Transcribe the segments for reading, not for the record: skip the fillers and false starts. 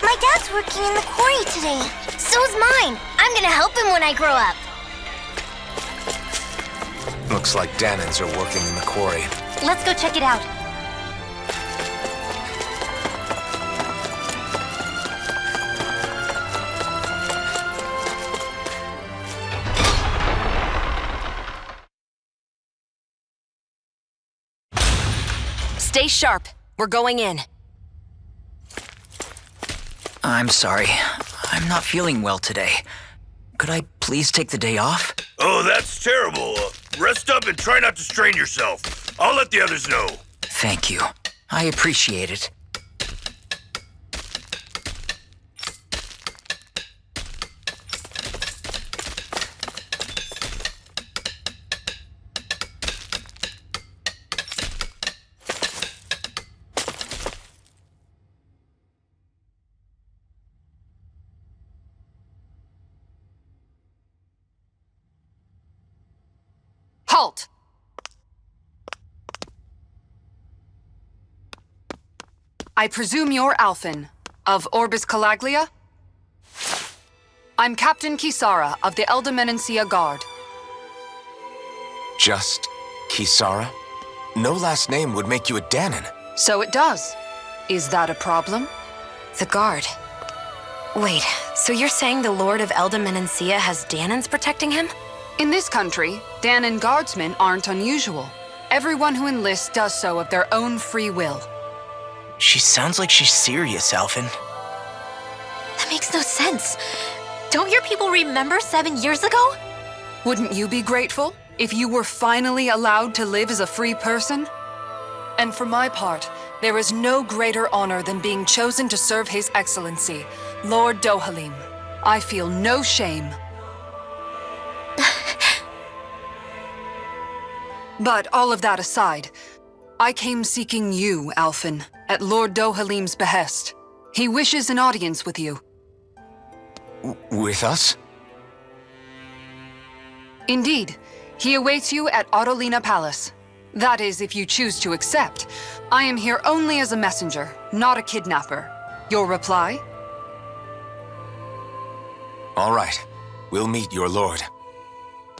My dad's working in the quarry today. So's mine. I'm gonna help him when I grow up. Looks like Danans are working in the quarry. Let's go check it out. Stay sharp. We're going in. I'm sorry. I'm not feeling well today. Could I please take the day off? Oh, that's terrible. Rest up and try not to strain yourself. I'll let the others know. Thank you. I appreciate it. Halt! I presume you're Alphen, of Orbis Calaglia? I'm Captain Kisara of the Eldermenencia Guard. Just Kisara? No last name would make you a Danan. So it does. Is that a problem? The Guard. Wait, so you're saying the Lord of Eldermenencia has Danans protecting him? In this country, Danan guardsmen aren't unusual. Everyone who enlists does so of their own free will. She sounds like she's serious, Alphen. That makes no sense. Don't your people remember 7 years ago? Wouldn't you be grateful if you were finally allowed to live as a free person? And for my part, there is no greater honor than being chosen to serve His Excellency, Lord Dohalim. I feel no shame. But all of that aside, I came seeking you, Alphen, at Lord Dohalim's behest. He wishes an audience with you. With us? Indeed. He awaits you at Autolina Palace. That is, if you choose to accept. I am here only as a messenger, not a kidnapper. Your reply? All right. We'll meet your lord.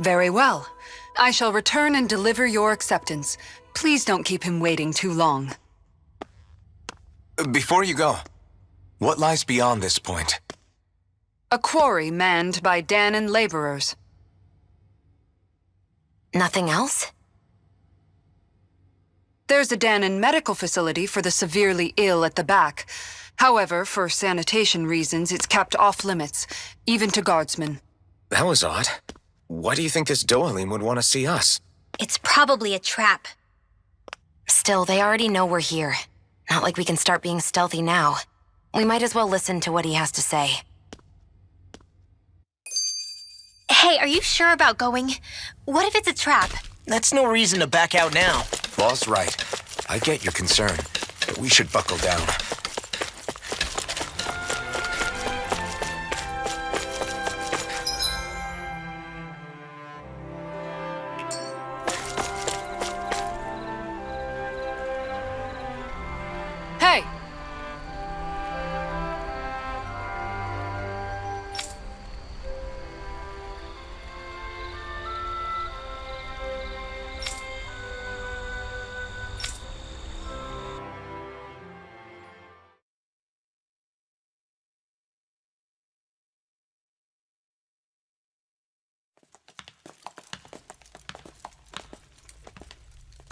Very well. I shall return and deliver your acceptance. Please don't keep him waiting too long. Before you go, what lies beyond this point? A quarry manned by Danan laborers. Nothing else? There's a Danan medical facility for the severely ill at the back. However, for sanitation reasons, it's kept off limits, even to guardsmen. That was odd. Why do you think this Dohalim would want to see us? It's probably a trap. Still, they already know we're here. Not like we can start being stealthy now. We might as well listen to what he has to say. Hey, are you sure about going? What if it's a trap? That's no reason to back out now. Ball's right. I get your concern, but we should buckle down. Hey!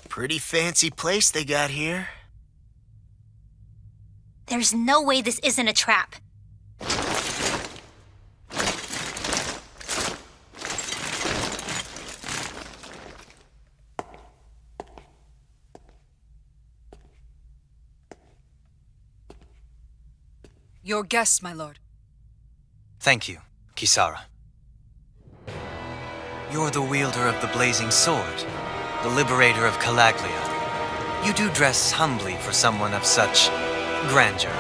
Pretty fancy place they got here. There's no way this isn't a trap. Your guest, my lord. Thank you, Kisara. You're the wielder of the blazing sword, the liberator of Calaglia. You do dress humbly for someone of such grandeur.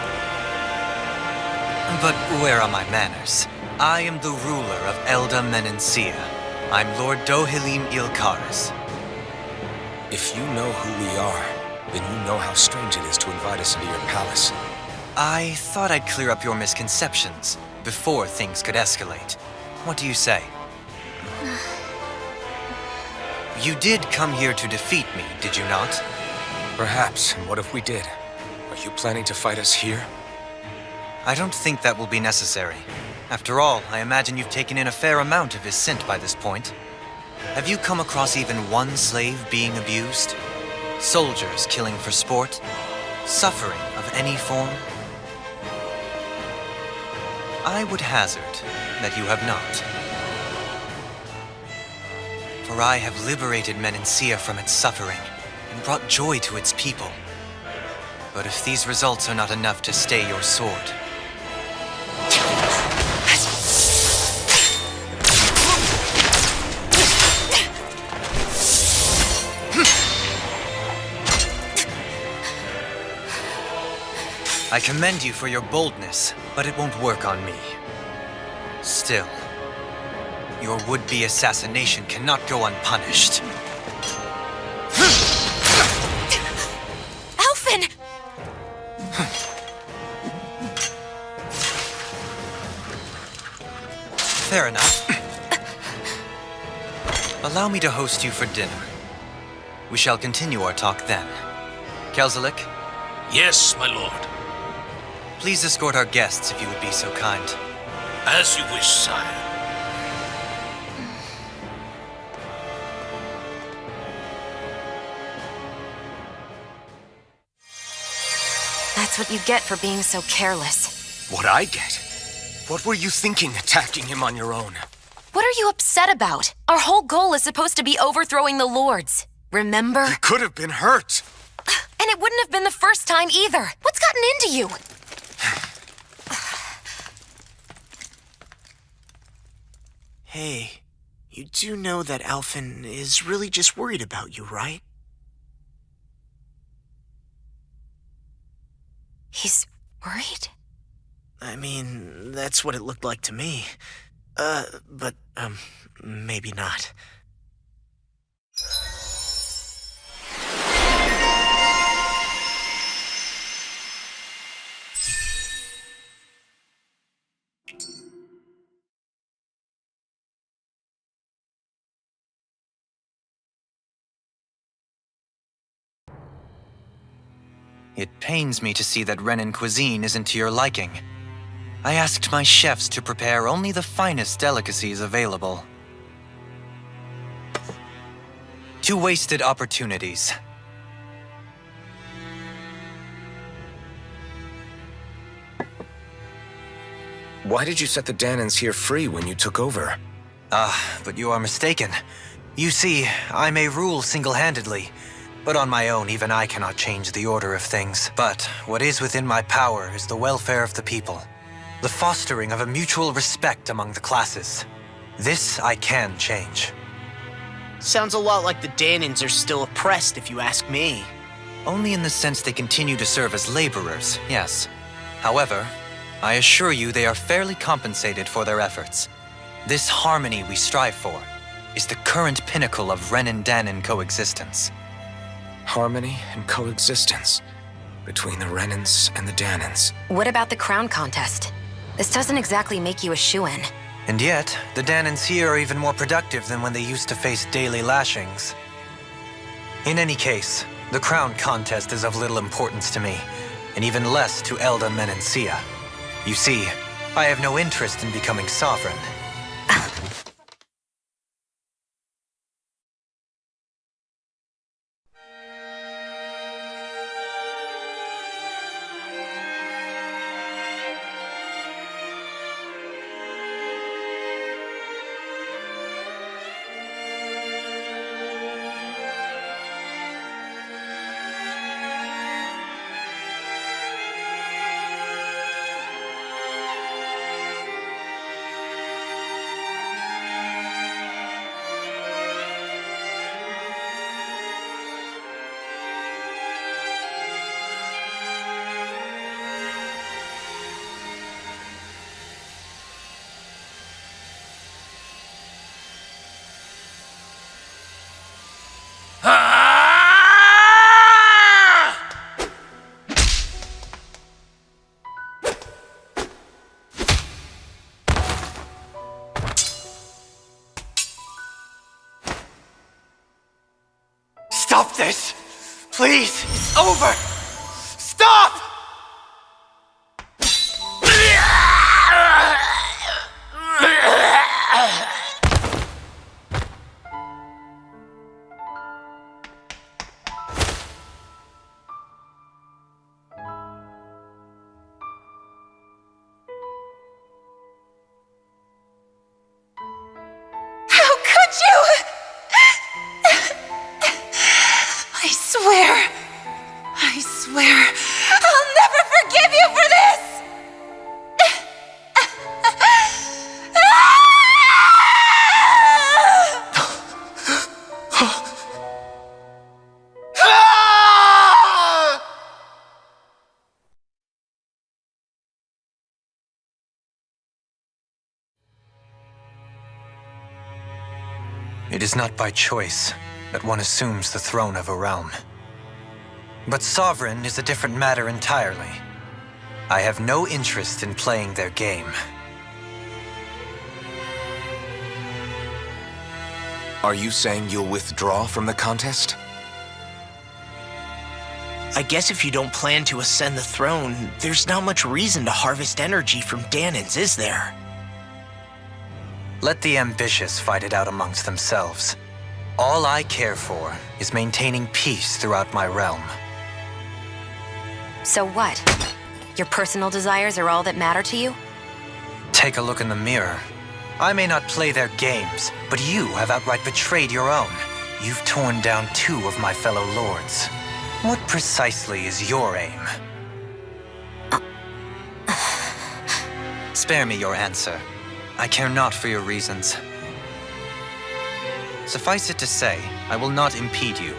But where are my manners? I am the ruler of Eldermenencia. I'm Lord Dohalim Ilkaris. If you know who we are, Then you know how strange it is to invite us into your palace. I thought I'd clear up your misconceptions before things could escalate. What do you say? You did come here to defeat me, did you not? Perhaps, and what if we did? Are you planning to fight us here? I don't think that will be necessary. After all, I imagine you've taken in a fair amount of his scent by this point. Have you come across even one slave being abused? Soldiers killing for sport? Suffering of any form? I would hazard that you have not. For I have liberated Menancia from its suffering and brought joy to its people. But if these results are not enough to stay your sword, I commend you for your boldness, but it won't work on me. Still, your would-be assassination cannot go unpunished. Alphen! Fair enough. Allow me to host you for dinner. We shall continue our talk then. Kelzelik, Yes, my lord. please escort our guests if you would be so kind. As you wish, sire. That's what you get for being so careless. What I get? What were you thinking attacking him on your own? What are you upset about? Our whole goal is supposed to be overthrowing the lords. Remember? He could have been hurt. And it wouldn't have been the first time either. What's gotten into you? Hey, you do know that Alphen is really just worried about you, right? He's worried? I mean, that's what it looked like to me. But maybe not. It pains me to see that Renan cuisine isn't to your liking. I asked my chefs to prepare only the finest delicacies available. 2 wasted opportunities. Why did you set the Danans here free when you took over? But you are mistaken. You see, I may rule single-handedly, but on my own, even I cannot change the order of things. But what is within my power is the welfare of the people, the fostering of a mutual respect among the classes. This I can change. Sounds a lot like the Danans are still oppressed, if you ask me. Only in the sense they continue to serve as laborers, yes. However, I assure you they are fairly compensated for their efforts. This harmony we strive for is the current pinnacle of Renan-Danan coexistence. Harmony and coexistence between the Renans and the Danans. What about the crown contest? This doesn't exactly make you a shoo-in. And yet, the Danans here are even more productive than when they used to face daily lashings. In any case, the crown contest is of little importance to me, and even less to Elda Menancia. You see, I have no interest in becoming sovereign. Stop this! Please! It's over! Stop! I swear, I'll never forgive you for this! It is not by choice that one assumes the throne of a realm. But sovereign is a different matter entirely. I have no interest in playing their game. Are you saying you'll withdraw from the contest? I guess if you don't plan to ascend the throne, there's not much reason to harvest energy from Danans, is there? Let the ambitious fight it out amongst themselves. All I care for is maintaining peace throughout my realm. So what? Your personal desires are all that matter to you? Take a look in the mirror. I may not play their games, but you have outright betrayed your own. You've torn down 2 of my fellow lords. What precisely is your aim? Spare me your answer. I care not for your reasons. Suffice it to say, I will not impede you.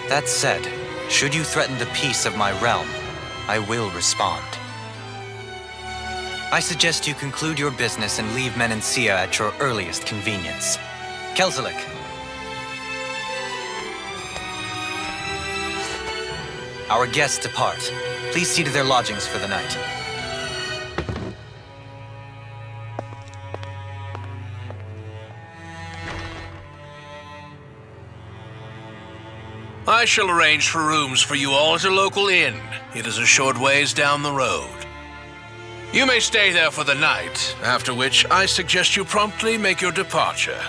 That said, should you threaten the peace of my realm, I will respond. I suggest you conclude your business and leave Menancia at your earliest convenience. Kelzelik. Our guests depart. Please see to their lodgings for the night. I shall arrange for rooms for you all at a local inn. It is a short ways down the road. You may stay there for the night, after which I suggest you promptly make your departure.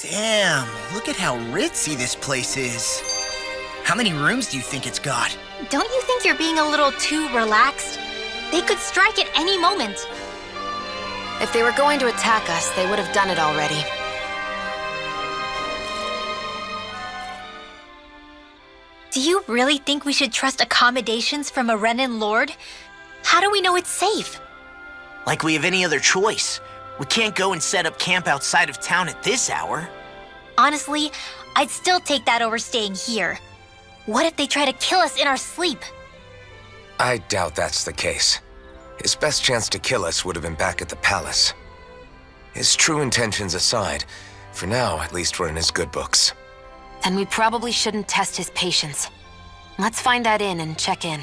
Damn, look at how ritzy this place is. How many rooms do you think it's got? Don't you think you're being a little too relaxed? They could strike at any moment. If they were going to attack us, they would have done it already. Do you really think we should trust accommodations from a Renan lord? How do we know it's safe? Like we have any other choice. We can't go and set up camp outside of town at this hour. Honestly, I'd still take that over staying here. What if they try to kill us in our sleep? I doubt that's the case. His best chance to kill us would have been back at the palace. His true intentions aside, for now, at least we're in his good books. Then we probably shouldn't test his patience. Let's find that inn and check in.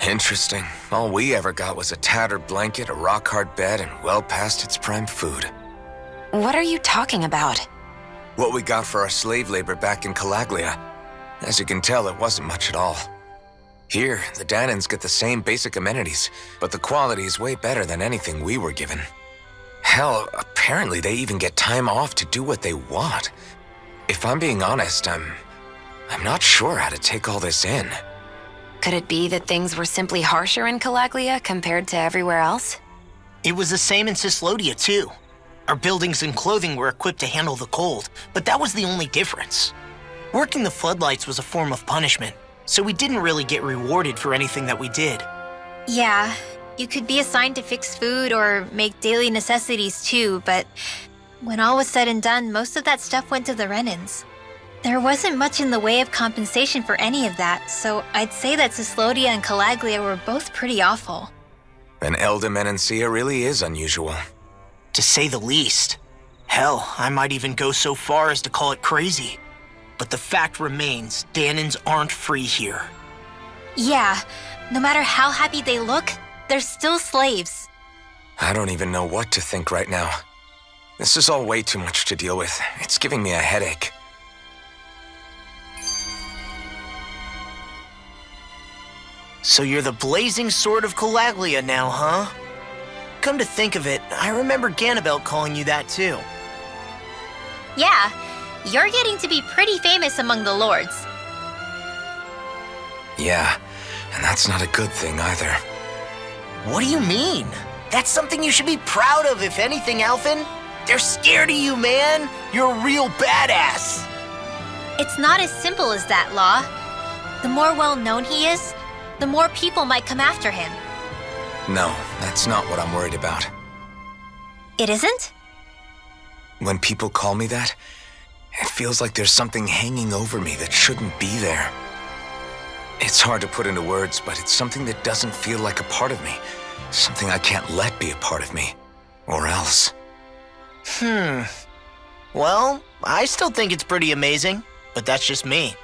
Interesting. All we ever got was a tattered blanket, a rock-hard bed, and well past its prime food. What are you talking about? What we got for our slave labor back in Calaglia. As you can tell, it wasn't much at all. Here, the Danans get the same basic amenities, but the quality is way better than anything we were given. Hell, apparently they even get time off to do what they want. If I'm being honest, I'm not sure how to take all this in. Could it be that things were simply harsher in Calaglia compared to everywhere else? It was the same in Cislodia, too. Our buildings and clothing were equipped to handle the cold, but that was the only difference. Working the floodlights was a form of punishment, so we didn't really get rewarded for anything that we did. Yeah, you could be assigned to fix food or make daily necessities too, but when all was said and done, most of that stuff went to the Renans. There wasn't much in the way of compensation for any of that, so I'd say that Cislodia and Calaglia were both pretty awful. An Eldermenancia really is unusual. To say the least. Hell, I might even go so far as to call it crazy. But the fact remains, Danans aren't free here. Yeah, no matter how happy they look, they're still slaves. I don't even know what to think right now. This is all way too much to deal with. It's giving me a headache. So you're the blazing sword of Calaglia now, huh? Come to think of it, I remember Ganabelt calling you that too. Yeah, you're getting to be pretty famous among the lords. Yeah, and that's not a good thing either. What do you mean? That's something you should be proud of, if anything, Alphen. They're scared of you, man. You're a real badass. It's not as simple as that, Law. The more well-known he is, the more people might come after him. No, that's not what I'm worried about. It isn't? When people call me that, it feels like there's something hanging over me that shouldn't be there. It's hard to put into words, but it's something that doesn't feel like a part of me. Something I can't let be a part of me. Or else. Well, I still think it's pretty amazing, but that's just me.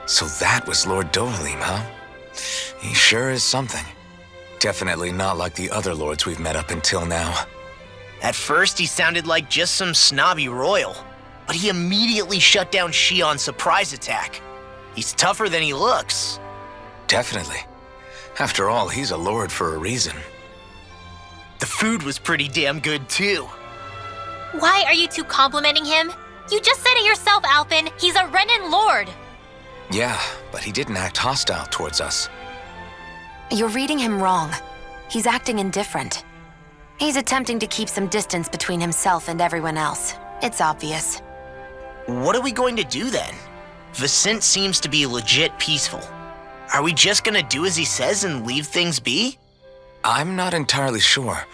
So that was Lord Dohalim, huh? He sure is something. Definitely not like the other lords we've met up until now. At first, he sounded like just some snobby royal, but he immediately shut down Shion's surprise attack. He's tougher than he looks. Definitely. After all, he's a lord for a reason. The food was pretty damn good, too. Why are you two complimenting him? You just said it yourself, Alphen. He's a Renan lord. Yeah, but he didn't act hostile towards us. You're reading him wrong. He's acting indifferent. He's attempting to keep some distance between himself and everyone else. It's obvious. What are we going to do then? Vicent seems to be legit peaceful. Are we just gonna do as he says and leave things be? I'm not entirely sure.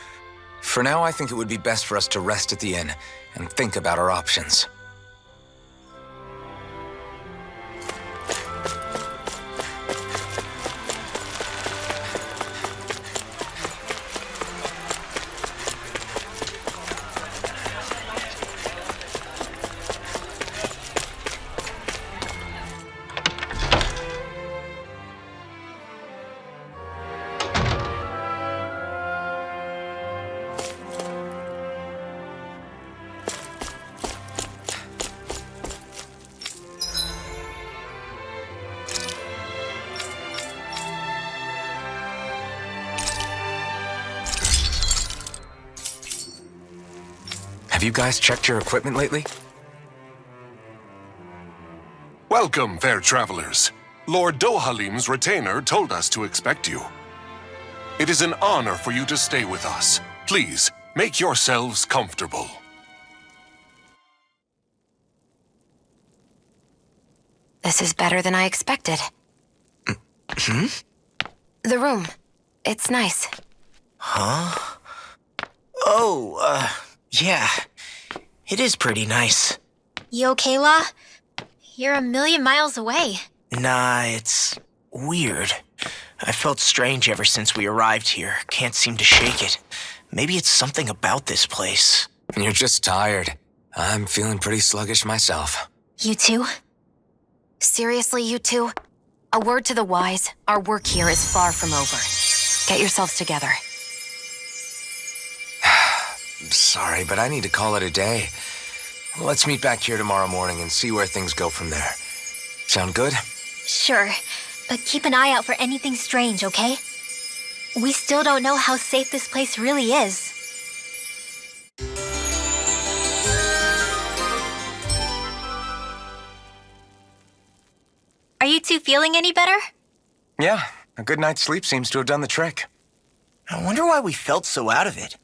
For now, I think it would be best for us to rest at the inn and think about our options. Have you guys checked your equipment lately? Welcome, fair travelers. Lord Dohalim's retainer told us to expect you. It is an honor for you to stay with us. Please, make yourselves comfortable. This is better than I expected. The room. It's nice. Huh? Oh, yeah. It is pretty nice. You okay, Law? You're a million miles away. Nah, it's weird. I felt strange ever since we arrived here. Can't seem to shake it. Maybe it's something about this place. You're just tired. I'm feeling pretty sluggish myself. You too? Seriously, you two? A word to the wise, our work here is far from over. Get yourselves together. Sorry, but I need to call it a day. Let's meet back here tomorrow morning and see where things go from there. Sound good? Sure, but keep an eye out for anything strange, okay? We still don't know how safe this place really is. Are you two feeling any better? Yeah, a good night's sleep seems to have done the trick. I wonder why we felt so out of it.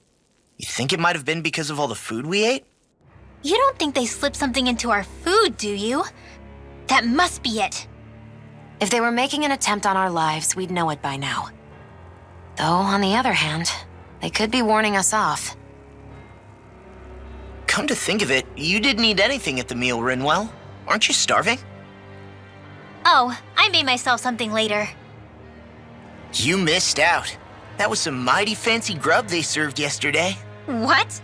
You think it might have been because of all the food we ate? You don't think they slipped something into our food, do you? That must be it. If they were making an attempt on our lives, we'd know it by now. Though, on the other hand, they could be warning us off. Come to think of it, you didn't eat anything at the meal, Rinwell. Aren't you starving? Oh, I made myself something later. You missed out. That was some mighty fancy grub they served yesterday. What?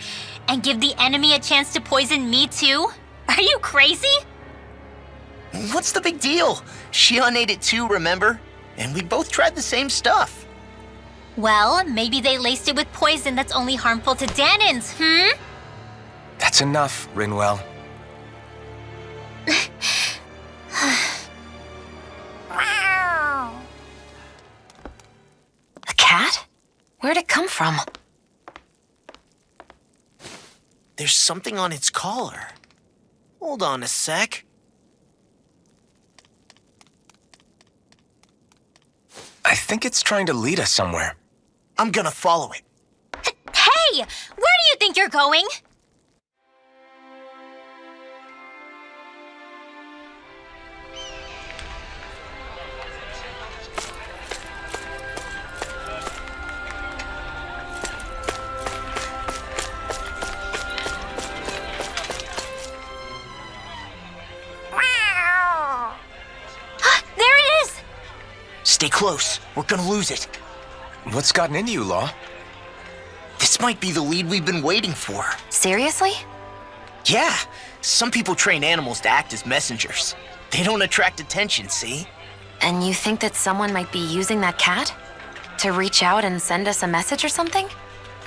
And give the enemy a chance to poison me too? Are you crazy? What's the big deal? Shion ate it too, remember? And we both tried the same stuff. Well, maybe they laced it with poison that's only harmful to Danins, That's enough, Rinwell. A cat? Where'd it come from? There's something on its collar. Hold on a sec. I think it's trying to lead us somewhere. I'm gonna follow it. Hey! Where do you think you're going? There it is! Stay close. We're gonna lose it. What's gotten into you, Law? This might be the lead we've been waiting for. Seriously? Yeah, some people train animals to act as messengers. They don't attract attention, see? And you think that someone might be using that cat? To reach out and send us a message or something?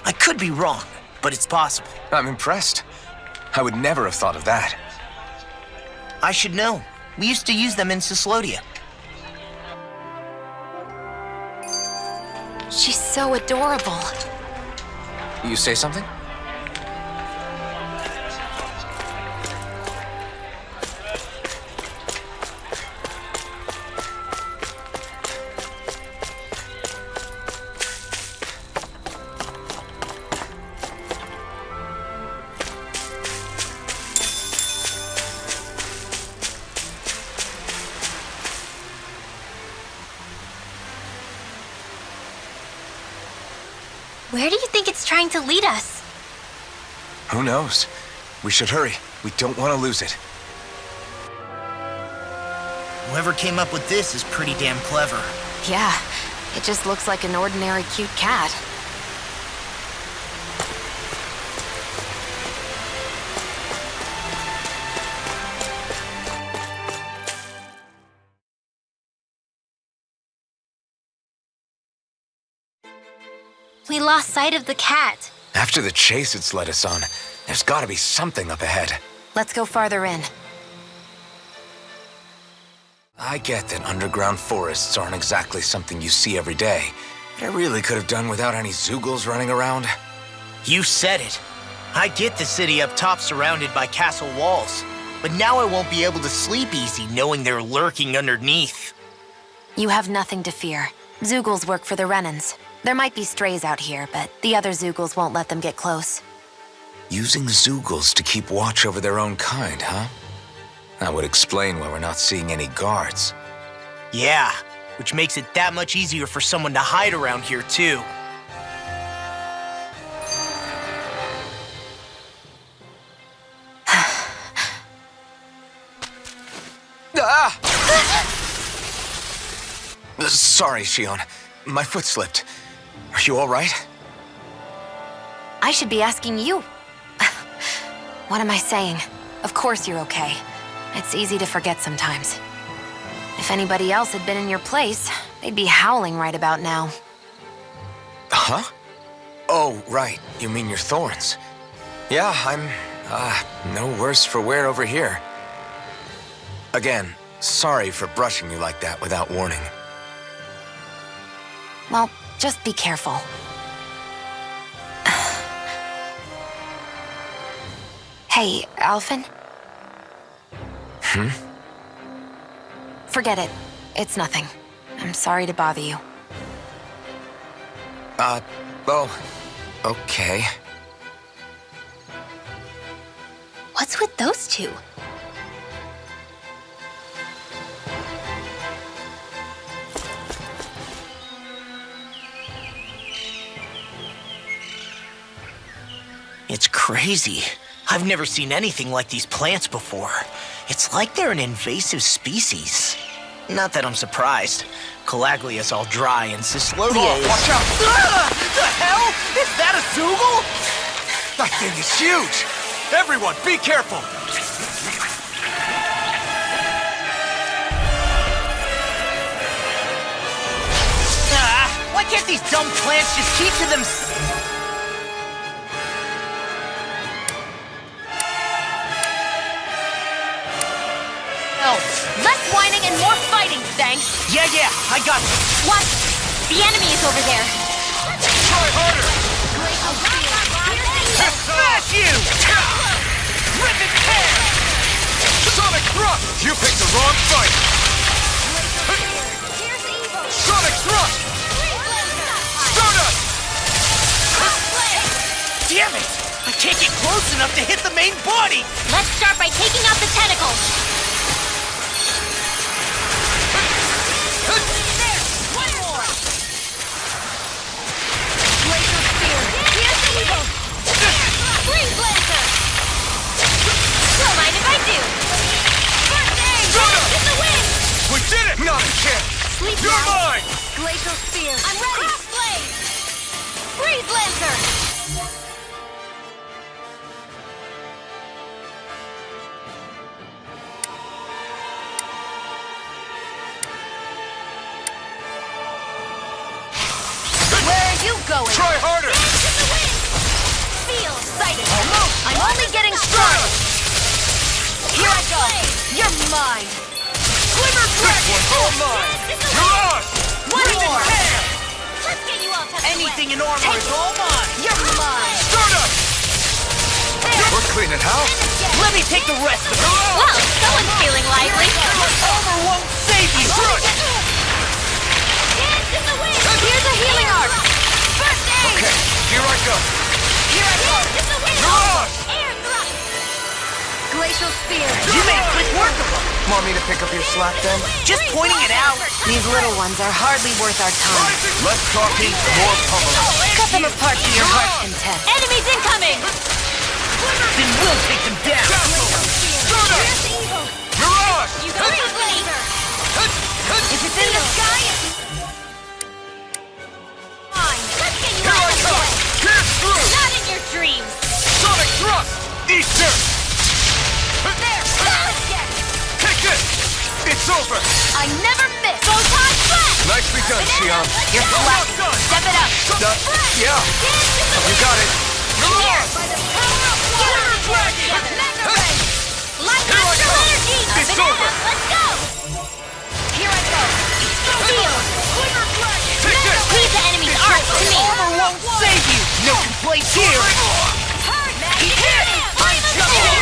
I could be wrong, but it's possible. I'm impressed. I would never have thought of that. I should know. We used to use them in Cyslodia. She's so adorable. You say something? Where do you think it's trying to lead us? Who knows? We should hurry. We don't want to lose it. Whoever came up with this is pretty damn clever. Yeah, it just looks like an ordinary cute cat. We lost sight of the cat. After the chase it's led us on, there's gotta be something up ahead. Let's go farther in. I get that underground forests aren't exactly something you see every day, but I really could have done without any Zoogles running around. You said it. I get the city up top surrounded by castle walls, but now I won't be able to sleep easy knowing they're lurking underneath. You have nothing to fear. Zoogles work for the Renans. There might be strays out here, but the other Zoogles won't let them get close. Using Zoogles to keep watch over their own kind, huh? That would explain why we're not seeing any guards. Yeah, which makes it that much easier for someone to hide around here, too. Ah! Sorry, Shion. My foot slipped. Are you all right? I should be asking you. What am I saying? Of course you're okay. It's easy to forget sometimes. If anybody else had been in your place, they'd be howling right about now. Huh? Oh, right. You mean your thorns. Yeah, I'm, no worse for wear over here. Again, sorry for brushing you like that without warning. Well, just be careful. Hey, Alphen? Forget it. It's nothing. I'm sorry to bother you. Oh, okay. What's with those two? It's crazy. I've never seen anything like these plants before. It's like they're an invasive species. Not that I'm surprised. Calaglia's all dry and Cislodia is... Watch out! The hell? Is that a Zoogle? That thing is huge! Everyone, be careful! Why can't these dumb plants just keep to themselves? Less whining and more fighting, thanks. Yeah, I got you. What? The enemy is over there. Try harder! Smash you! Rip and tear! Sonic Thrust! You picked the wrong fight! Sonic Thrust! Stardust! Damn it! I can't get close enough to hit the main body! Let's start by taking out the tentacles. One more. Laser spear. Here's the evil. Freeze blaster. Don't mind if I do. First aid. Get the wind. We did it! Not a chance! Sleep You're now. mine! Glacial spear. I'm ready. Cross blade. Freeze lancer. Going. Try harder! Feel excited. I'm only getting stronger. Here I go. You're mine. Glimmer This one's all mine! You're on! One more. Let's get you all tucked Anything in armor is all mine! You're mine. Stardust! We're cleaning house. Let me take the rest of it! Well, someone's feeling lively. Armor won't save you! Dance in the wind. Here's a healing arc. First aid. Okay, here I go. Here I go. Dance in the wind. You're on! Air thrust. Glacial spear. You made quick work of them! Want me to pick up your slack then? Just pointing it out! These little ones are hardly worth our time. Less talking, more pummeling. Cut them apart to your heart's content. Enemies incoming. Then we'll take them down! Here's the evil. You're on! You got it, laser. If it's in the sky, Fine. Let's get you Here out I of the come! way. Pierce through! Not in your dreams. Sonic Thrust! Easter! There. Let's get. Take this! It's over! I never miss. Photon flash. Nicely done, Xion. You're flat. Step it up. Yeah. You got it. You're on! By the power of water. Mega ray. Light Here I astral go. energy. It's Banana. over. Let's go. Here I go. Steel. Take this! Leave the enemy's arc to me. armor won't save you! No complaints here! He's here. I'm jumping.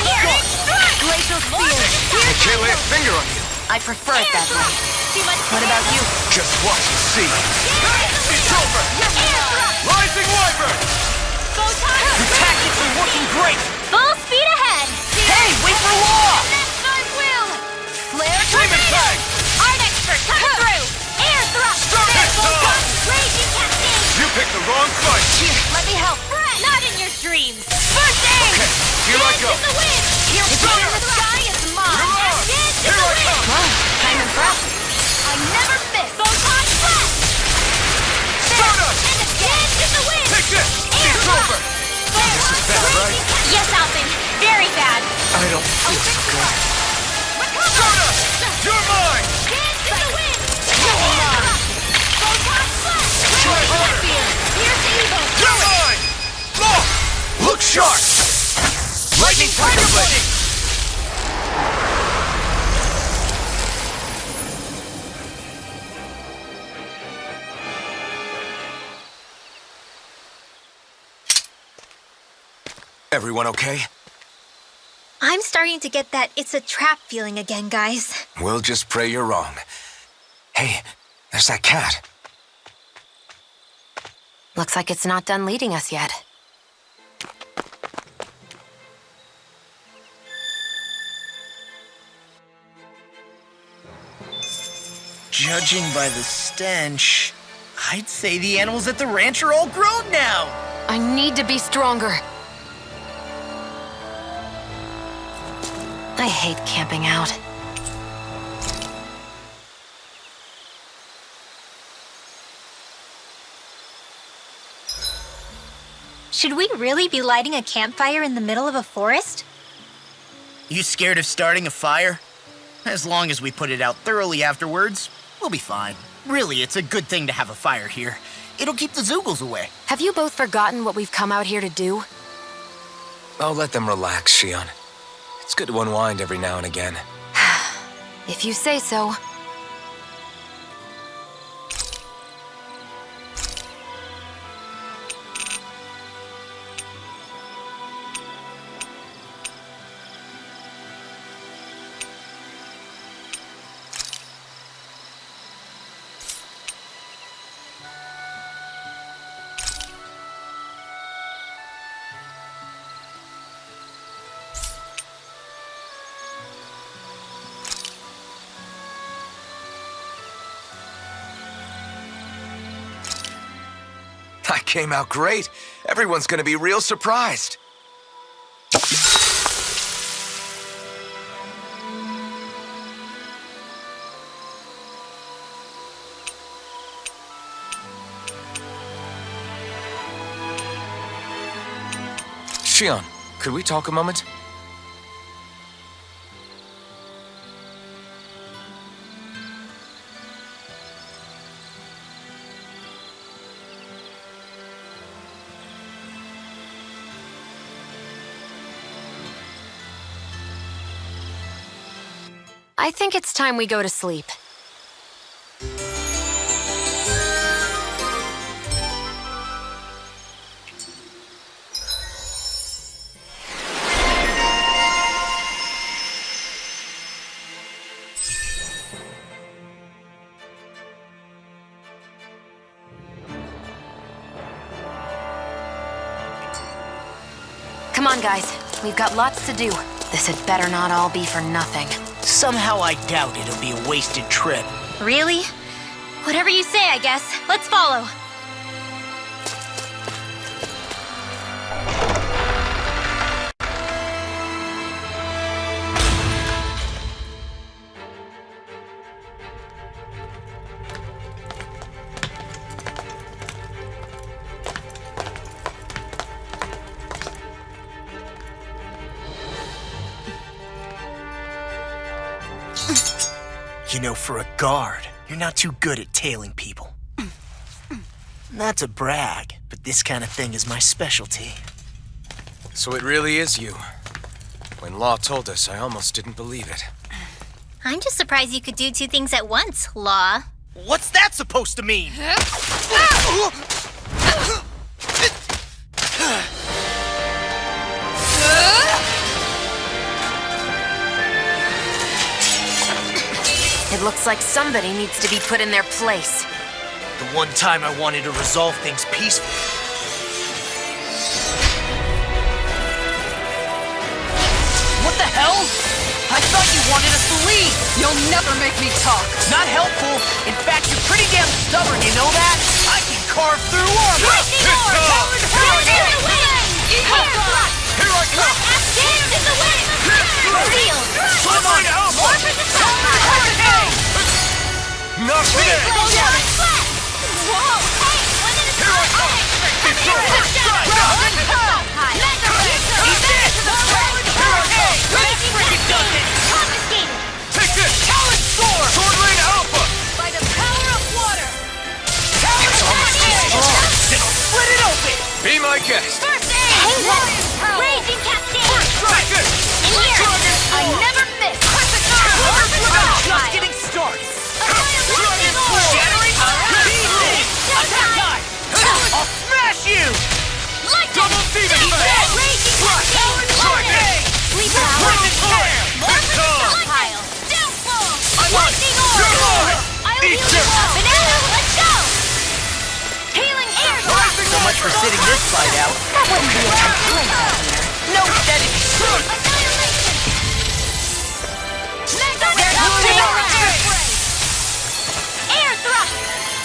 Glacial spear. I can't lay a finger on you. I prefer it that way. What about you? Just watch and see. It's over! Rising Wyvern! Your tactics are working great! Full speed ahead. Hey, wait for law! Next I will. Flare Demon Fang! Art expert coming through. Air thrust. Stop it, Tom! Raging cascade. You picked the wrong fight! Here, let me help. Not in your dreams. First aid. Okay, here I go. In the wind. Here, It's in over. the sky is mine. You're on. Dance in Here the I wind. come. Wow, I'm impressed. I never miss. Photon flash. Stardust! And the dance in the wind. Take this! It's over! This is bad, right? Yes, Alvin. Very bad. I don't feel so good. Stardust! You're mine! Dance in the wind. You're mine. Photon flash. Try harder. Here's the evil. You're mine! Oh! Look sharp! Lightning Tiger Blade! Everyone okay? I'm starting to get that it's a trap feeling again, guys. We'll just pray you're wrong. Hey, there's that cat. Looks like it's not done leading us yet. Judging by the stench, I'd say the animals at the ranch are all grown now! I need to be stronger. I hate camping out. Should we really be lighting a campfire in the middle of a forest? You scared of starting a fire? As long as we put it out thoroughly afterwards, we'll be fine. Really, it's a good thing to have a fire here. It'll keep the Zoogles away. Have you both forgotten what we've come out here to do? I'll let them relax, Shion. It's good to unwind every now and again. If you say so. That came out great. Everyone's gonna be real surprised. Shion, could we talk a moment? I think it's time we go to sleep. Come on, guys. We've got lots to do. This had better not all be for nothing. Somehow I doubt it'll be a wasted trip. Really? Whatever you say, I guess. Let's follow. You know, for a guard, you're not too good at tailing people. Not to brag, but this kind of thing is my specialty. So it really is you. When Law told us, I almost didn't believe it. I'm just surprised you could do two things at once, Law. What's that supposed to mean? It looks like somebody needs to be put in their place. The one time I wanted to resolve things peacefully. What the hell? I thought you wanted us to leave! You'll never make me talk. Not helpful. In fact, you're pretty damn stubborn, you know that? I can carve through armor! Here I come! Dance in the wind! Sealed! More for the top! Not today! Whoa! Hey! One at a time! Take this! Talon Sword! Sword Rain Alpha! By the power of water! It's almost too strong! Split it open! Be my guest! First aid! Raging Cascade! First strike! In here! I never miss! Just getting started! Shattering! Attack time! I'll smash you! Double Demon Blade! Raging Cascade! Sleep out! More for the stockpile! Downfall! Lightning Orb! I'll heal you up! Banana, let's go! Healing air! So much for sitting this fight out. That wouldn't be a complaint. No, that'd be good! Annihilation! Air thrust!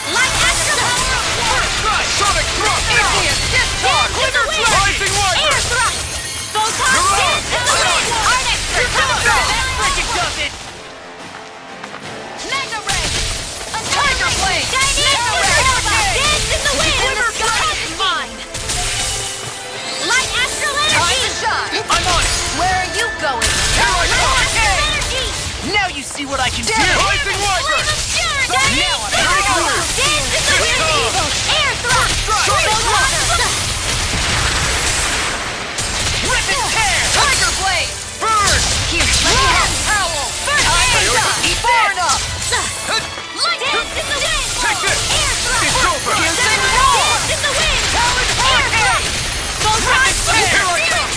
Light astral power of water! Sonic Thrust! Quiver Rising Wiper! Air thrust! Photon dance in the wind! Harness for power! Freaking does it! Mega ray! Tiger blade! Chinese supernova! Dance in the wind! The sky is mine! see what I can do! Blazing Wyvern! Now I'm very cool! Dance in the wind evil! Air thrust! Rip and tear! Tiger Blade! Burn! Here, let me have Howl! Far enough! Dance in the wind! Take this! Air thrust! It's over! Piercing roar! Dance in the wind! Talon Air Hurricane! thrust! Here I come!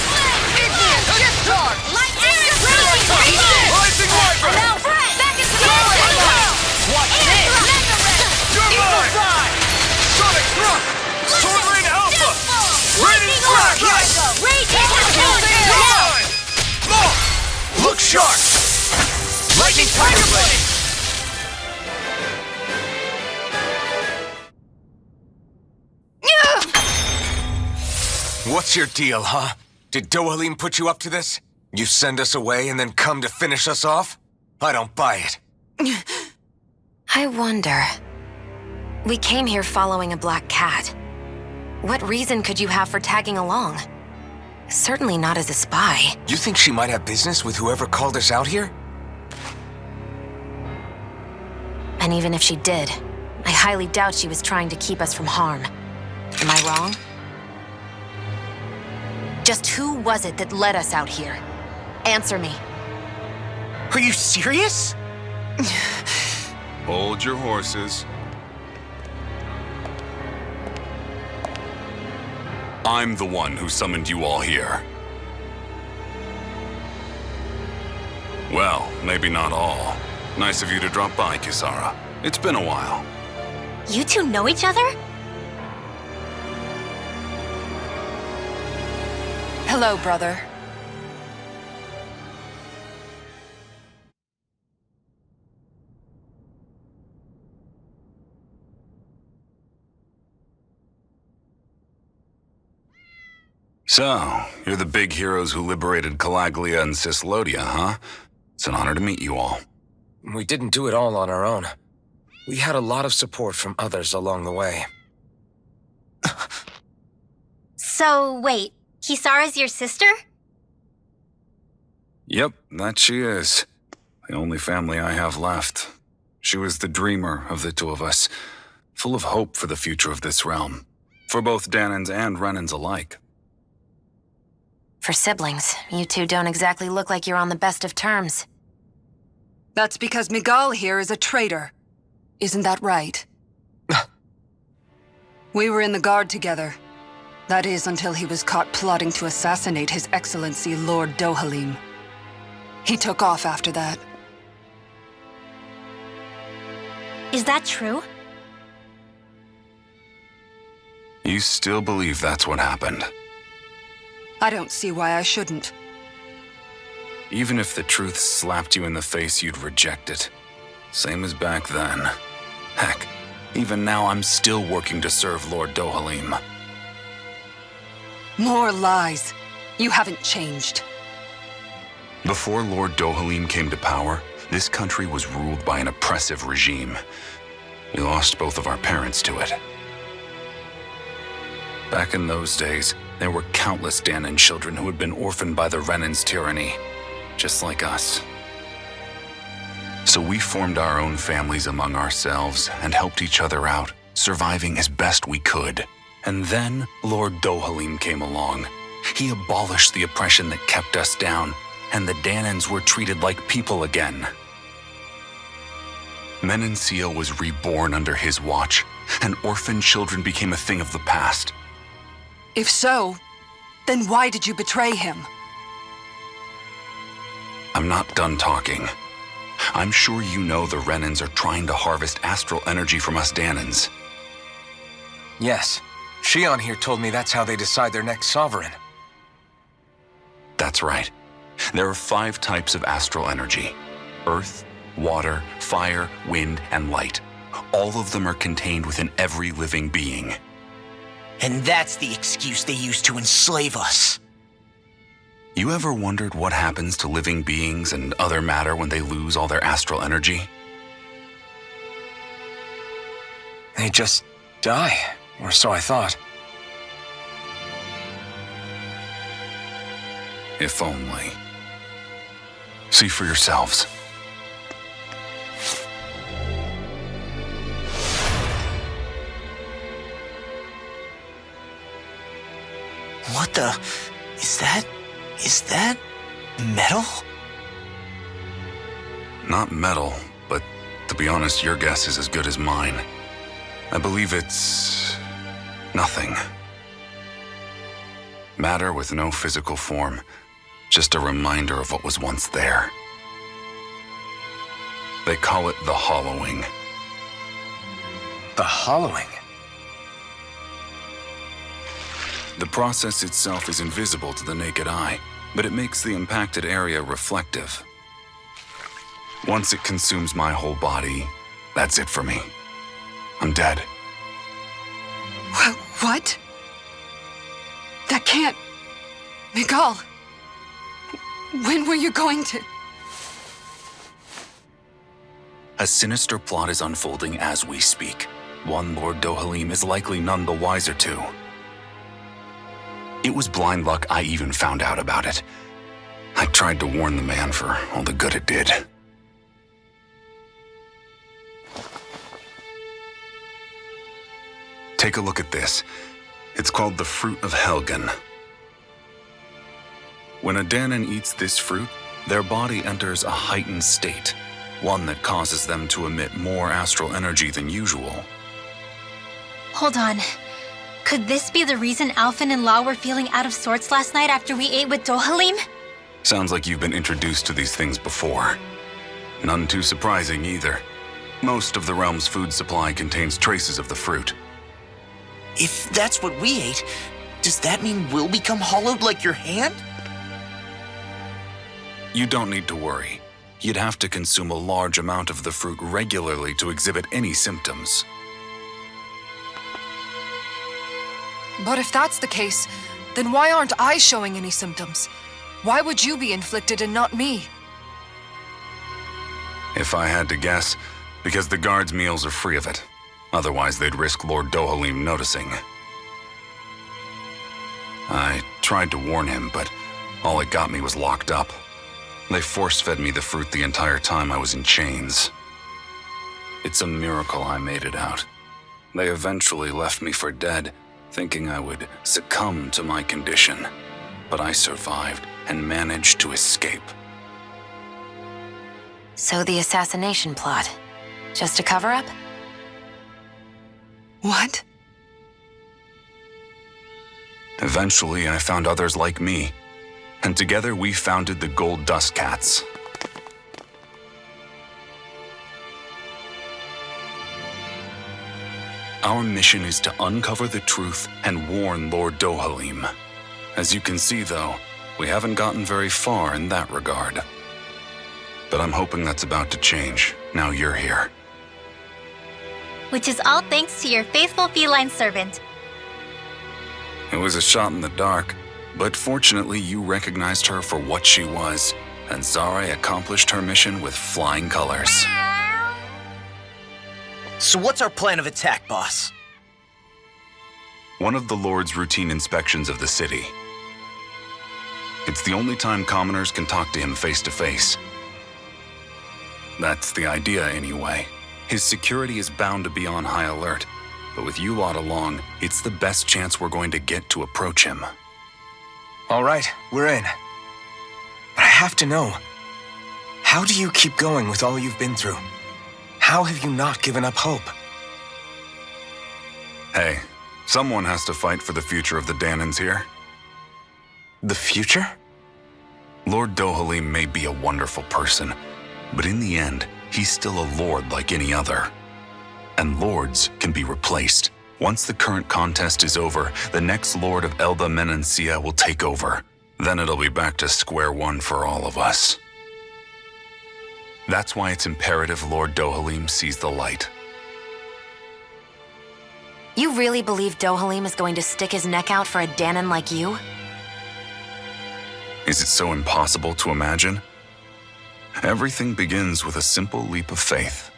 Igneous Discharge! Light air thrust! Blazing Wyvern! Now, back into the wind! Watch this! You're mine! Sonic Thrust! Sword Rain Alpha! Radiant Flash! You're mine! Look sharp! Lightning Tiger Blade! What's your deal, huh? Did Dohalim put you up to this? You send us away and then come to finish us off? I don't buy it. I wonder. We came here following a black cat. What reason could you have for tagging along? Certainly not as a spy. You think she might have business with whoever called us out here? And even if she did, I highly doubt she was trying to keep us from harm. Am I wrong? Just who was it that led us out here? Answer me. Are you serious? Hold your horses. I'm the one who summoned you all here. Well, maybe not all. Nice of you to drop by, Kisara. It's been a while. You two know each other? Hello, brother. So, you're the big heroes who liberated Calaglia and Cislodia, huh? It's an honor to meet you all. We didn't do it all on our own. We had a lot of support from others along the way. So, wait. Kisara's your sister? Yep, that she is. The only family I have left. She was the dreamer of the two of us, full of hope for the future of this realm, for both Danans and Renans alike. For siblings, you two don't exactly look like you're on the best of terms. That's because Miguel here is a traitor. Isn't that right? We were in the Guard together. That is, until he was caught plotting to assassinate His Excellency Lord Dohalim. He took off after that. Is that true? You still believe that's what happened? I don't see why I shouldn't. Even if the truth slapped you in the face, you'd reject it. Same as back then. Heck, even now I'm still working to serve Lord Dohalim. More lies. You haven't changed. Before Lord Dohalim came to power, this country was ruled by an oppressive regime. We lost both of our parents to it. Back in those days, there were countless Danan children who had been orphaned by the Renan's tyranny, just like us. So we formed our own families among ourselves and helped each other out, surviving as best we could. And then Lord Dohalim came along. He abolished the oppression that kept us down, and the Danans were treated like people again. Menancia was reborn under his watch, and orphaned children became a thing of the past. If so, then why did you betray him? I'm not done talking. I'm sure you know the Renans are trying to harvest astral energy from us Danans. Yes. Shion here told me that's how they decide their next sovereign. That's right. There are 5 types of astral energy. Earth, water, fire, wind, and light. All of them are contained within every living being. And that's the excuse they use to enslave us. You ever wondered what happens to living beings and other matter when they lose all their astral energy? They just die, or so I thought. If only. See for yourselves. What the? Is that metal? Not metal, but to be honest, your guess is as good as mine. I believe it's nothing. Matter with no physical form, just a reminder of what was once there. They call it the hollowing. The hollowing? The process itself is invisible to the naked eye, but it makes the impacted area reflective. Once it consumes my whole body, that's it for me. I'm dead. What? That can't... Miguel, when were you going to... A sinister plot is unfolding as we speak. One Lord Dohalim is likely none the wiser to. It was blind luck I even found out about it. I tried to warn the man for all the good it did. Take a look at this. It's called the Fruit of Helgen. When a Danon eats this fruit, their body enters a heightened state, one that causes them to emit more astral energy than usual. Hold on. Could this be the reason Alphen and Law were feeling out of sorts last night after we ate with Dohalim? Sounds like you've been introduced to these things before. None too surprising either. Most of the realm's food supply contains traces of the fruit. If that's what we ate, does that mean we'll become hollowed like your hand? You don't need to worry. You'd have to consume a large amount of the fruit regularly to exhibit any symptoms. But if that's the case, then why aren't I showing any symptoms? Why would you be inflicted and not me? If I had to guess, because the guards' meals are free of it. Otherwise, they'd risk Lord Dohalim noticing. I tried to warn him, but all it got me was locked up. They force-fed me the fruit the entire time I was in chains. It's a miracle I made it out. They eventually left me for dead, thinking I would succumb to my condition. But I survived and managed to escape. So the assassination plot, just a cover-up? What? Eventually, I found others like me, and together we founded the Gold Dust Cats. Our mission is to uncover the truth and warn Lord Dohalim. As you can see, though, we haven't gotten very far in that regard. But I'm hoping that's about to change, now you're here. Which is all thanks to your faithful feline servant. It was a shot in the dark, but fortunately you recognized her for what she was, and Zare accomplished her mission with flying colors. So what's our plan of attack, boss? One of the Lord's routine inspections of the city. It's the only time commoners can talk to him face to face. That's the idea, anyway. His security is bound to be on high alert, but with you lot along, it's the best chance we're going to get to approach him. All right, we're in. But I have to know, how do you keep going with all you've been through? How have you not given up hope? Hey, someone has to fight for the future of the Danons here. The future? Lord Dohalim may be a wonderful person, but in the end, he's still a lord like any other. And lords can be replaced. Once the current contest is over, the next lord of Elba Menancia will take over. Then it'll be back to square one for all of us. That's why it's imperative Lord Dohalim sees the light. You really believe Dohalim is going to stick his neck out for a Danon like you? Is it so impossible to imagine? Everything begins with a simple leap of faith.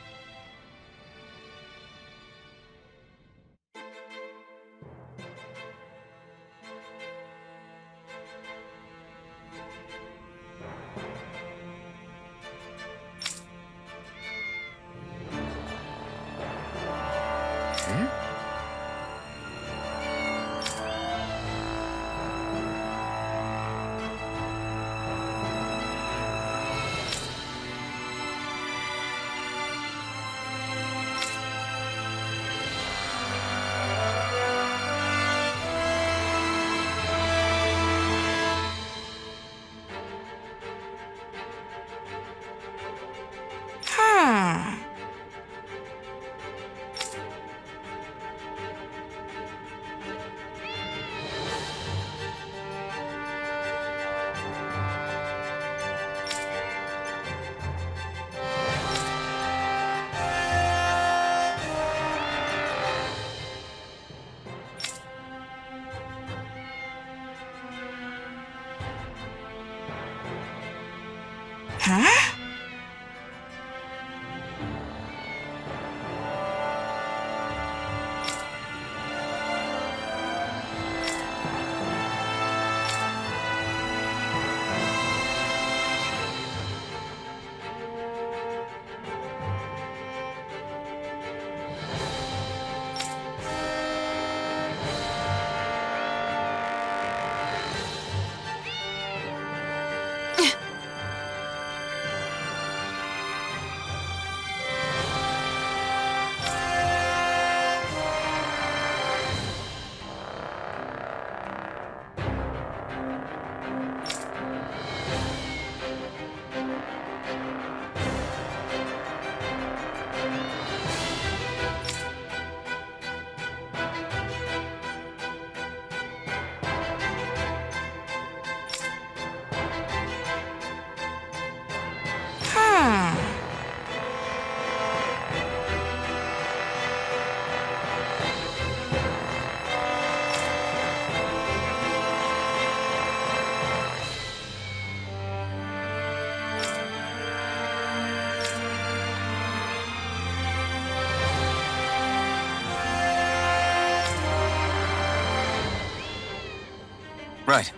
Right.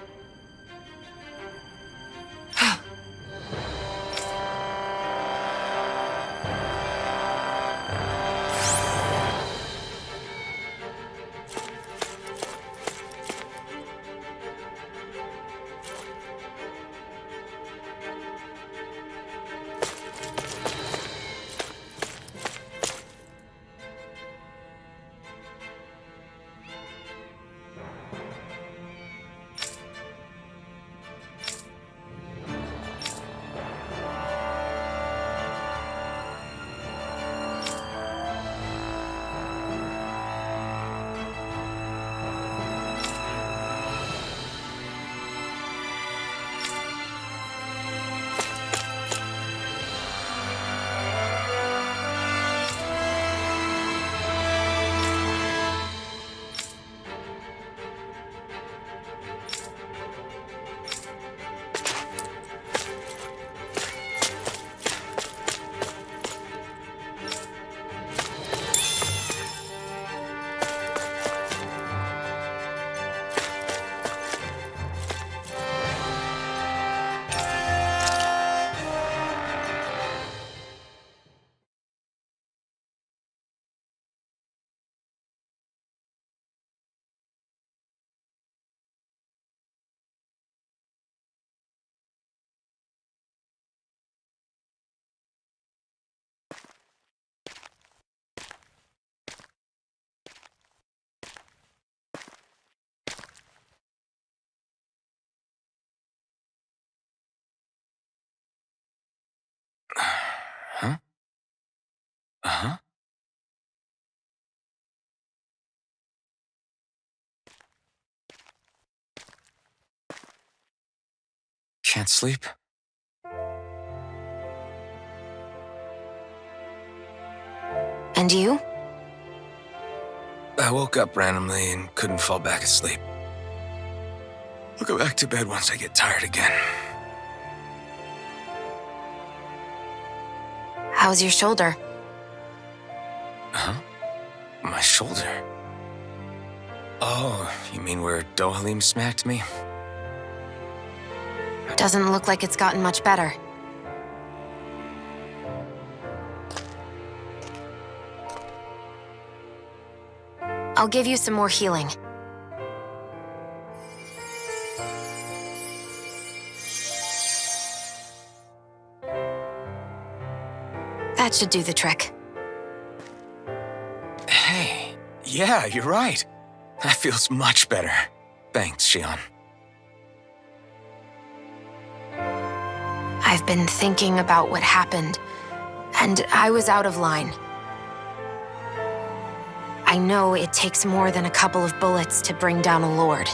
Huh? Uh-huh. Can't sleep. And you? I woke up randomly and couldn't fall back asleep. I'll go back to bed once I get tired again. How's your shoulder? Huh? My shoulder? Oh, you mean where Dohalim smacked me? Doesn't look like it's gotten much better. I'll give you some more healing. That should do the trick. Hey, yeah, you're right. That feels much better. Thanks, Shion. I've been thinking about what happened, and I was out of line. I know it takes more than a couple of bullets to bring down a lord.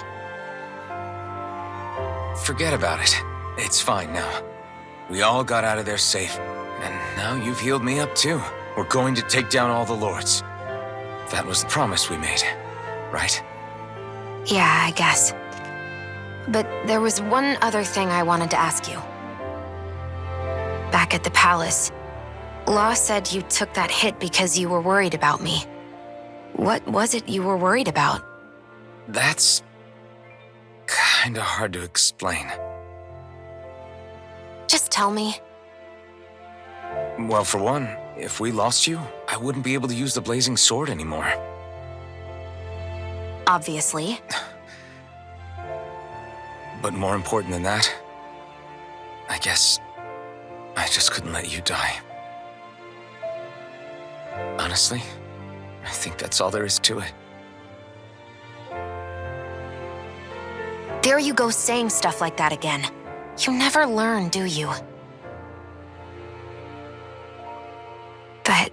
Forget about it. It's fine now. We all got out of there safe, and now you've healed me up too. We're going to take down all the lords. That was the promise we made, right? Yeah, I guess. But there was one other thing I wanted to ask you. Back at the palace, Law said you took that hit because you were worried about me. What was it you were worried about? That's kinda hard to explain. Just tell me. Well, for one, if we lost you, I wouldn't be able to use the blazing sword anymore. Obviously. But more important than that, I guess I just couldn't let you die. Honestly, I think that's all there is to it. There you go saying stuff like that again. You never learn, do you? But...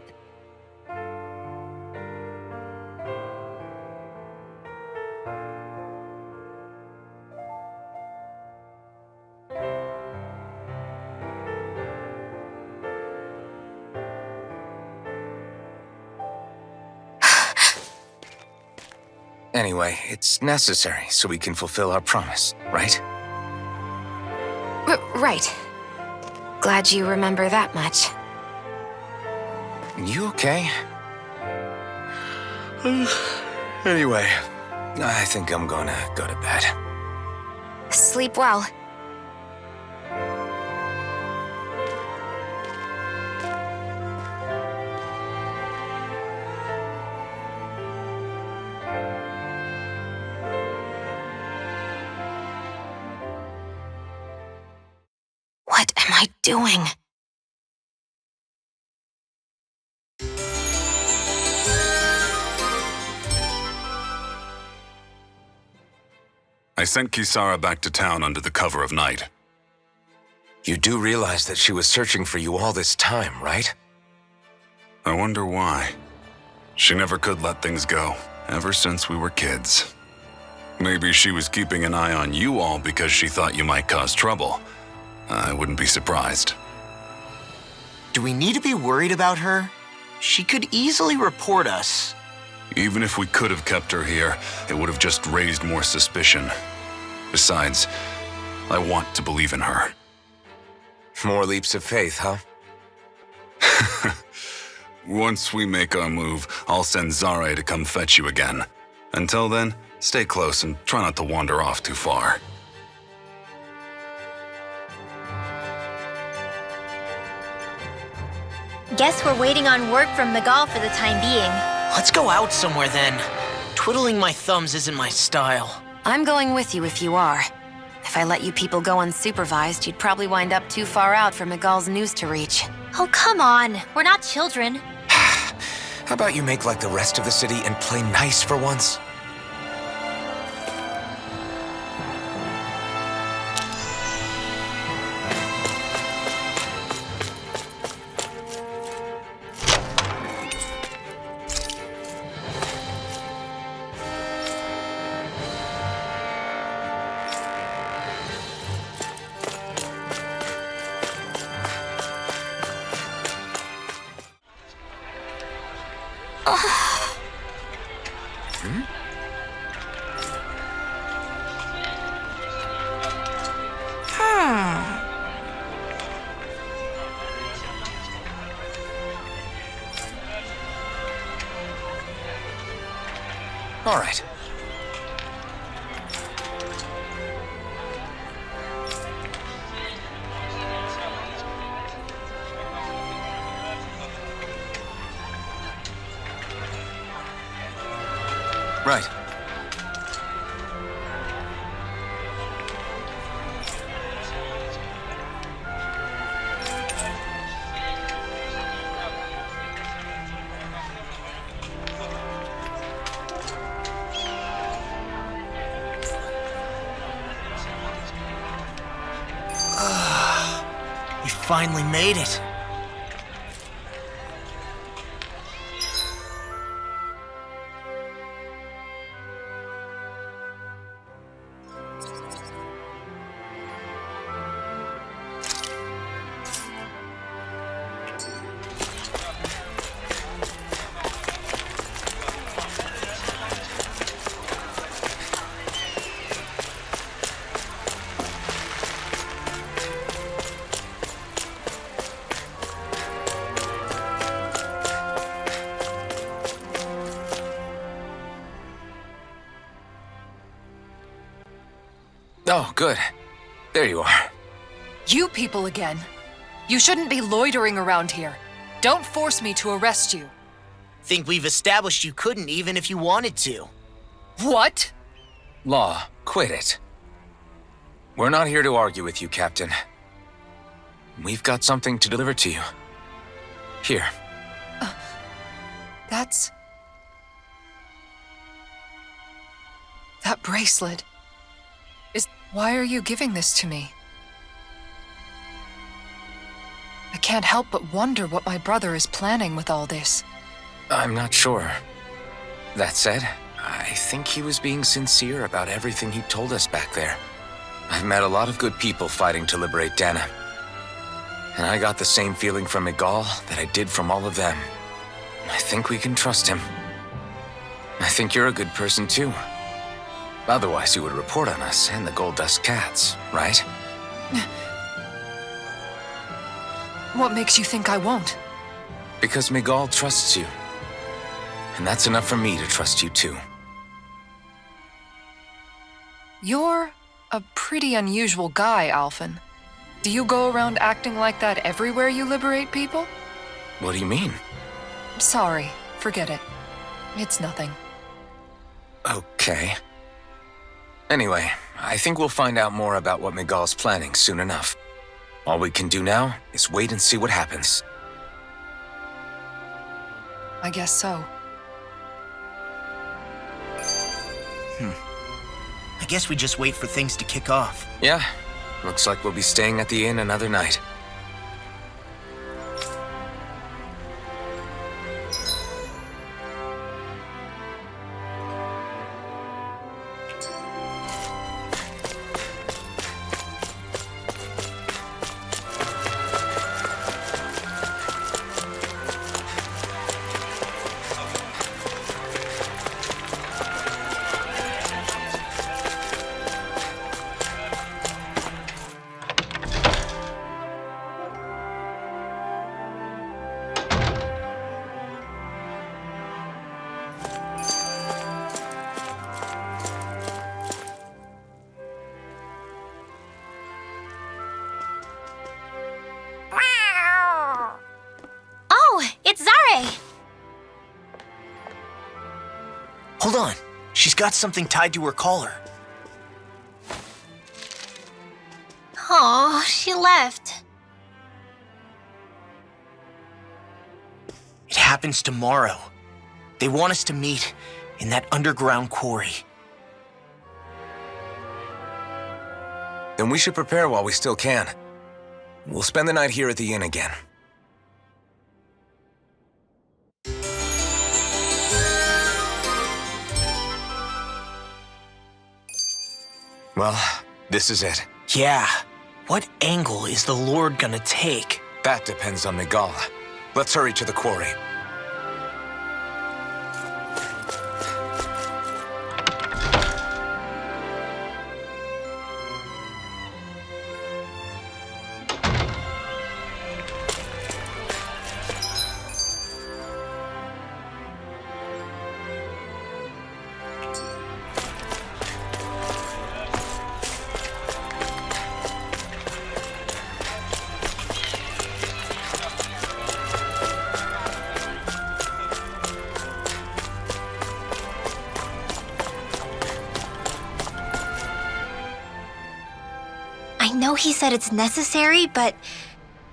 Anyway, it's necessary so we can fulfill our promise, right? Right. Glad you remember that much. You okay? Anyway, I think I'm gonna go to bed. Sleep well. What am I doing? I sent Kisara back to town under the cover of night. You do realize that she was searching for you all this time, right? I wonder why. She never could let things go, ever since we were kids. Maybe she was keeping an eye on you all because she thought you might cause trouble. I wouldn't be surprised. Do we need to be worried about her? She could easily report us. Even if we could have kept her here, it would have just raised more suspicion. Besides, I want to believe in her. More leaps of faith, huh? Once we make our move, I'll send Zare to come fetch you again. Until then, stay close and try not to wander off too far. Guess we're waiting on word from Miguel for the time being. Let's go out somewhere then. Twiddling my thumbs isn't my style. I'm going with you if you are. If I let you people go unsupervised, you'd probably wind up too far out for Miguel's news to reach. Oh, come on. We're not children. How about you make like the rest of the city and play nice for once? All right. Right. We finally made it. Oh, good. There you are. You people again. You shouldn't be loitering around here. Don't force me to arrest you. Think we've established you couldn't even if you wanted to. What? Law, quit it. We're not here to argue with you, Captain. We've got something to deliver to you. Here. That's... That bracelet. Why are you giving this to me? I can't help but wonder what my brother is planning with all this. I'm not sure. That said, I think he was being sincere about everything he told us back there. I've met a lot of good people fighting to liberate Dana. And I got the same feeling from Miguel that I did from all of them. I think we can trust him. I think you're a good person too. Otherwise, you would report on us and the Gold Dust Cats, right? What makes you think I won't? Because Miguel trusts you. And that's enough for me to trust you too. You're A pretty unusual guy, Alphen. Do you go around acting like that everywhere you liberate people? What do you mean? Sorry, forget it. It's nothing. Okay. Anyway, I think we'll find out more about what Miguel's planning soon enough. All we can do now is wait and see what happens. I guess so. I guess we just wait for things to kick off. Yeah, looks like we'll be staying at the inn another night. Hold on. She's got something tied to her collar. Oh, she left. It happens tomorrow. They want us to meet in that underground quarry. Then we should prepare while we still can. We'll spend the night here at the inn again. Well, this is it. Yeah. What angle is the Lord gonna take? That depends on Miguel. Let's hurry to the quarry. I know he said it's necessary, but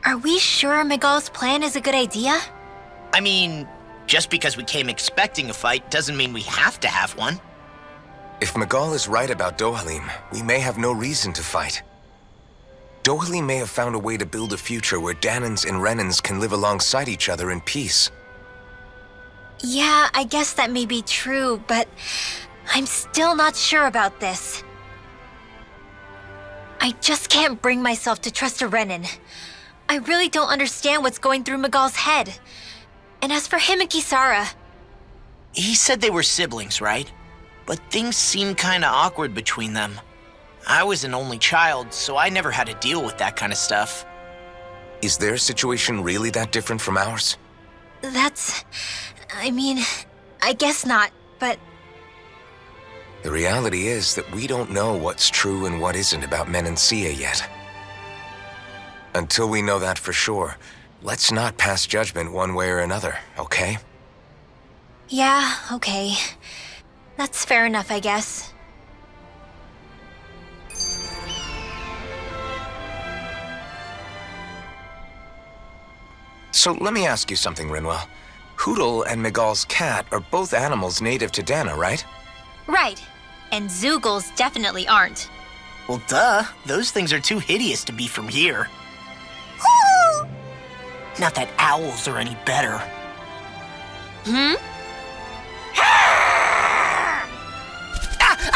are we sure Miguel's plan is a good idea? I mean, just because we came expecting a fight doesn't mean we have to have one. If Miguel is right about Dohalim, we may have no reason to fight. Dohalim may have found a way to build a future where Danans and Renans can live alongside each other in peace. Yeah, I guess that may be true, but I'm still not sure about this. I just can't bring myself to trust a Renan. I really don't understand what's going through Miguel's head. And as for him and Kisara... He said they were siblings, right? But things seemed kinda awkward between them. I was an only child, so I never had to deal with that kind of stuff. Is their situation really that different from ours? I mean, I guess not, but... The reality is that we don't know what's true and what isn't about Menancia yet. Until we know that for sure, let's not pass judgment one way or another, okay? Yeah, okay. That's fair enough, I guess. So let me ask you something, Rinwell. Hootle and Miguel's cat are both animals native to Dana, right? Right. And Zoogles definitely aren't. Well, duh. Those things are too hideous to be from here. Not that owls are any better.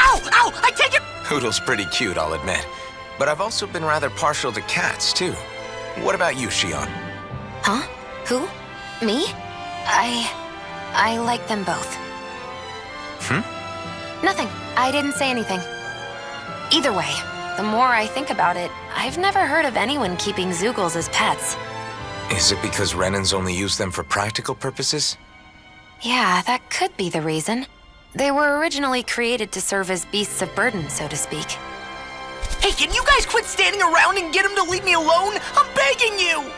Ow! I take it! Hootle's pretty cute, I'll admit. But I've also been rather partial to cats, too. What about you, Shion? Huh? Who? Me? I like them both. Nothing. I didn't say anything. Either way, the more I think about it, I've never heard of anyone keeping Zoogles as pets. Is it because Renans only use them for practical purposes? Yeah, that could be the reason. They were originally created to serve as beasts of burden, so to speak. Hey, can you guys quit standing around and get him to leave me alone? I'm begging you!